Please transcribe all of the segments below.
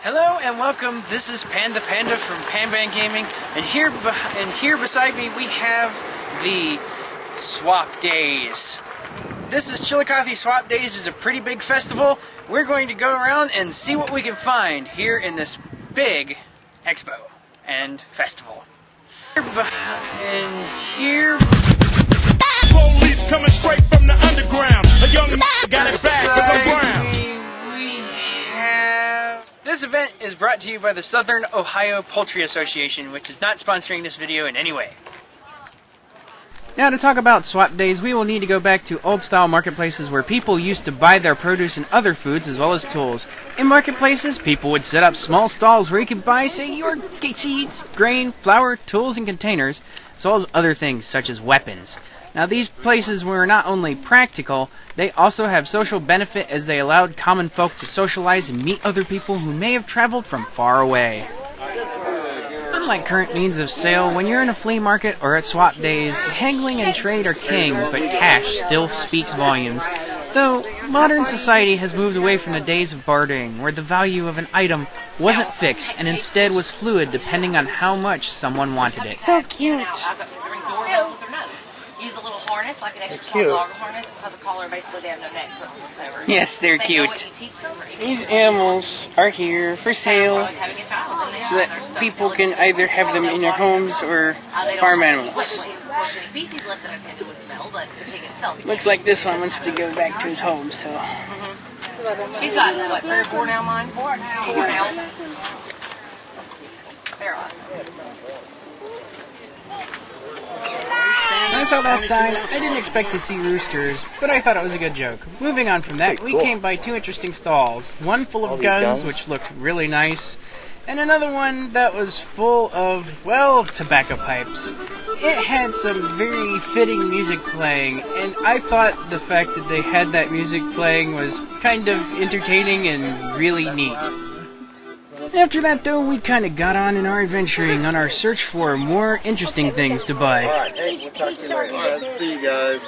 Hello and welcome. This is Panda from Panban Gaming, and here beside me we have the Swap Days. This is Chillicothe Swap Days. Is a pretty big festival. We're going to go around and see what we can find here in this big expo and festival. And here, police coming straight from the underground. A young got it back 'cause I'm brown. This event is brought to you by the Southern Ohio Poultry Association, which is not sponsoring this video in any way. Now, to talk about swap days, we will need to go back to old-style marketplaces where people used to buy their produce and other foods as well as tools. In marketplaces, people would set up small stalls where you could buy, say, your seeds, grain, flour, tools, and containers, as well as other things such as weapons. Now, these places were not only practical, they also have social benefit as they allowed common folk to socialize and meet other people who may have traveled from far away. Unlike current means of sale, when you're in a flea market or at swap days, haggling and trade are king, but cash still speaks volumes. Though, modern society has moved away from the days of bartering, where the value of an item wasn't fixed and instead was fluid depending on how much someone wanted it. So cute. Use a little harness, like an extra small dog harness, because the collar basically they have no neck. Yes, they're cute. These animals are here for sale so that people can either have them in their homes or farm animals. Looks like this one wants to go back to his home, so. She's got, what, 3 or 4 now, mine? 4 now. They're awesome. When I saw that sign, I didn't expect to see roosters, but I thought it was a good joke. Moving on from that, we came by 2 interesting stalls. One full of guns, which looked really nice, and another one that was full of, well, tobacco pipes. It had some very fitting music playing, and I thought the fact that they had that music playing was kind of entertaining and really neat. After that, though, we kind of got on in our adventuring on our search for more interesting things to buy. Alright, we'll talk to you later. Alright, see you guys.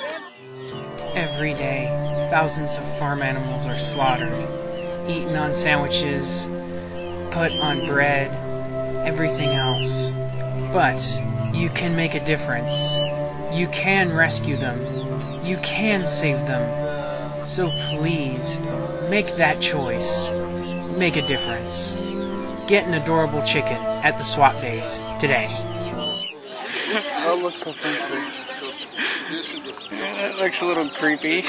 Every day, thousands of farm animals are slaughtered, eaten on sandwiches, put on bread, everything else. But you can make a difference. You can rescue them. You can save them. So please, make that choice. Make a difference. Get an adorable chicken at the swap days today. That looks so fancy. That looks a little creepy.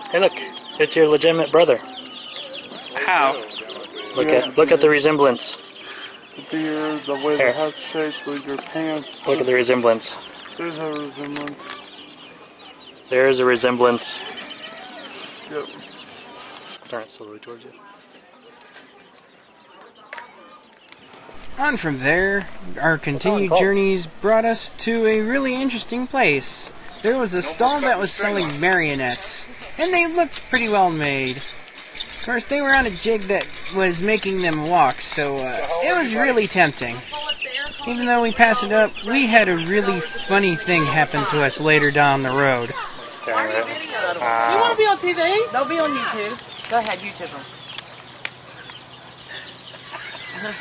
Hey, look! It's your legitimate brother. How? Look at the resemblance. The beard, the way the head's shaped, like your pants. Look at the resemblance. There's a resemblance. There is a resemblance. Yep. Turn it slowly towards you. On from there, our continued journeys brought us to a really interesting place. There was a stall that was selling marionettes, and they looked pretty well made. Of course, they were on a jig that was making them walk, so it was really tempting. Even though we passed it up, we had a really funny thing happen to us later down the road. You want to be on TV? They'll be on YouTube. Go ahead, YouTube them.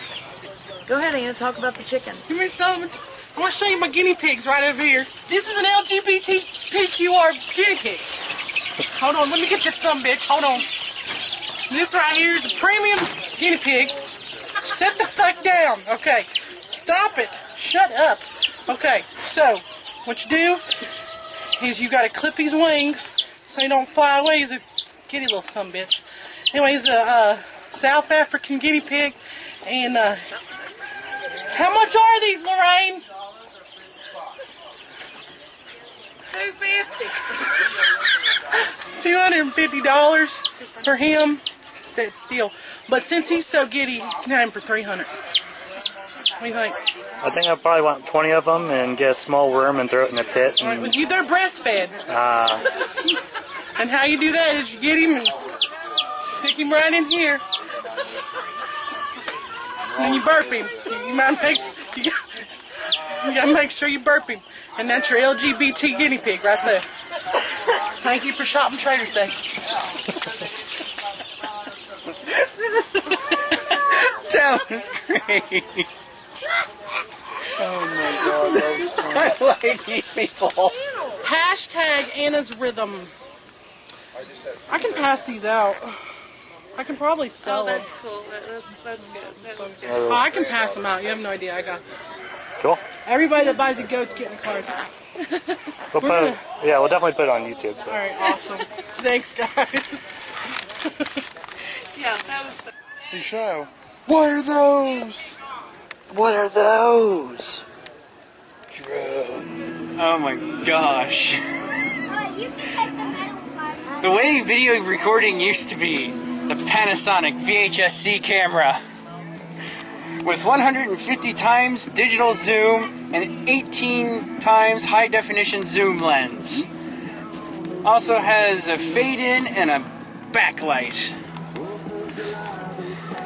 Go ahead, Anna, talk about the chickens. Give me some. I want to show you my guinea pigs right over here. This is an LGBTQR guinea pig. Hold on, let me get this sumbitch. Hold on. This right here is a premium guinea pig. Sit the fuck down. Okay. Stop it. Shut up. Okay, so what you do is you got to clip his wings so he don't fly away. He's a giddy little sumbitch. Anyway, he's a South African guinea pig. And how much are these, Lorraine? $250 for him. Sit still. But since he's so giddy, you can have him for $300. What do you think? I think I probably want 20 of them and get a small worm and throw it in a pit. All right, they're breastfed. And how you do that is you get him and stick him right in here. And then you burp him. You gotta make sure you burp him. And that's your LGBT guinea pig right there. Thank you for shopping Trader Things. That was great. Oh my god, that was fun. I like these people. Hashtag Anna's Rhythm. I can pass these out. I can probably sell them. That's cool. That's good. That's good. Oh, I can pass them out. You have no idea. I got this. Cool. Everybody that buys a goat's getting a card. We'll put it, yeah, we'll definitely put it on YouTube. So. All right, awesome. Thanks, guys. Yeah, that was fun. Hey, Show. What are those? What are those? Oh my gosh. The way video recording used to be, the Panasonic VHS-C camera with 150 times digital zoom and 18 times high definition zoom lens. Also has a fade-in and a backlight.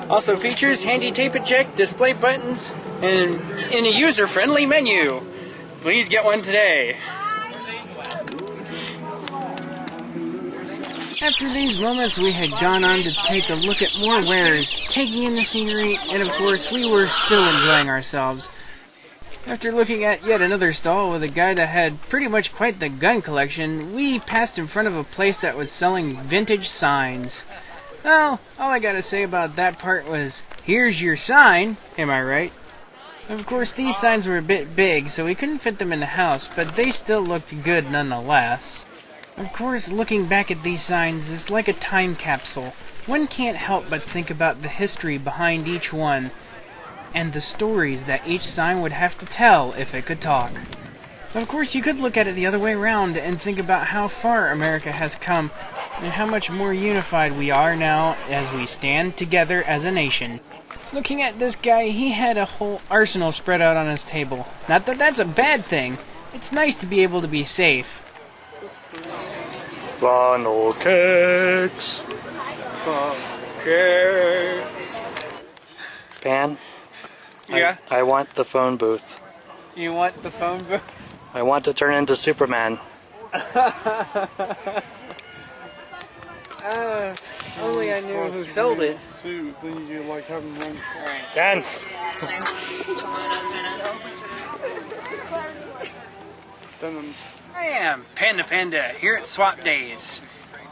Also features handy tape and check, display buttons, and in a user-friendly menu. Please get one today. After these moments, we had gone on to take a look at more wares, taking in the scenery, and of course, we were still enjoying ourselves. After looking at yet another stall with a guy that had pretty much quite the gun collection, we passed in front of a place that was selling vintage signs. Well, all I gotta say about that part was, here's your sign, am I right? Of course, these signs were a bit big, so we couldn't fit them in the house, but they still looked good nonetheless. Of course, looking back at these signs is like a time capsule. One can't help but think about the history behind each one, and the stories that each sign would have to tell if it could talk. Of course, you could look at it the other way around and think about how far America has come, and how much more unified we are now as we stand together as a nation. Looking at this guy, he had a whole arsenal spread out on his table. Not that that's a bad thing. It's nice to be able to be safe. Funnel cakes. Cakes. Pan? Yeah? I want the phone booth. You want the phone book? I want to turn into Superman. Only I knew who sold it. Then you like having one. Dance! I am Panda here at Swap Days,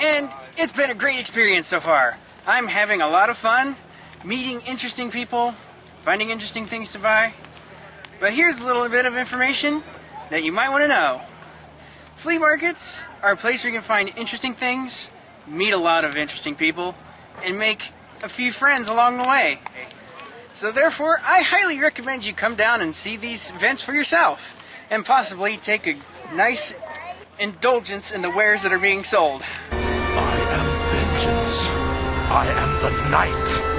and it's been a great experience so far. I'm having a lot of fun, meeting interesting people, finding interesting things to buy. But here's a little bit of information that you might want to know. Flea markets are a place where you can find interesting things, meet a lot of interesting people, and make a few friends along the way. So therefore, I highly recommend you come down and see these events for yourself, and possibly take a nice indulgence in the wares that are being sold. I am vengeance. I am the night.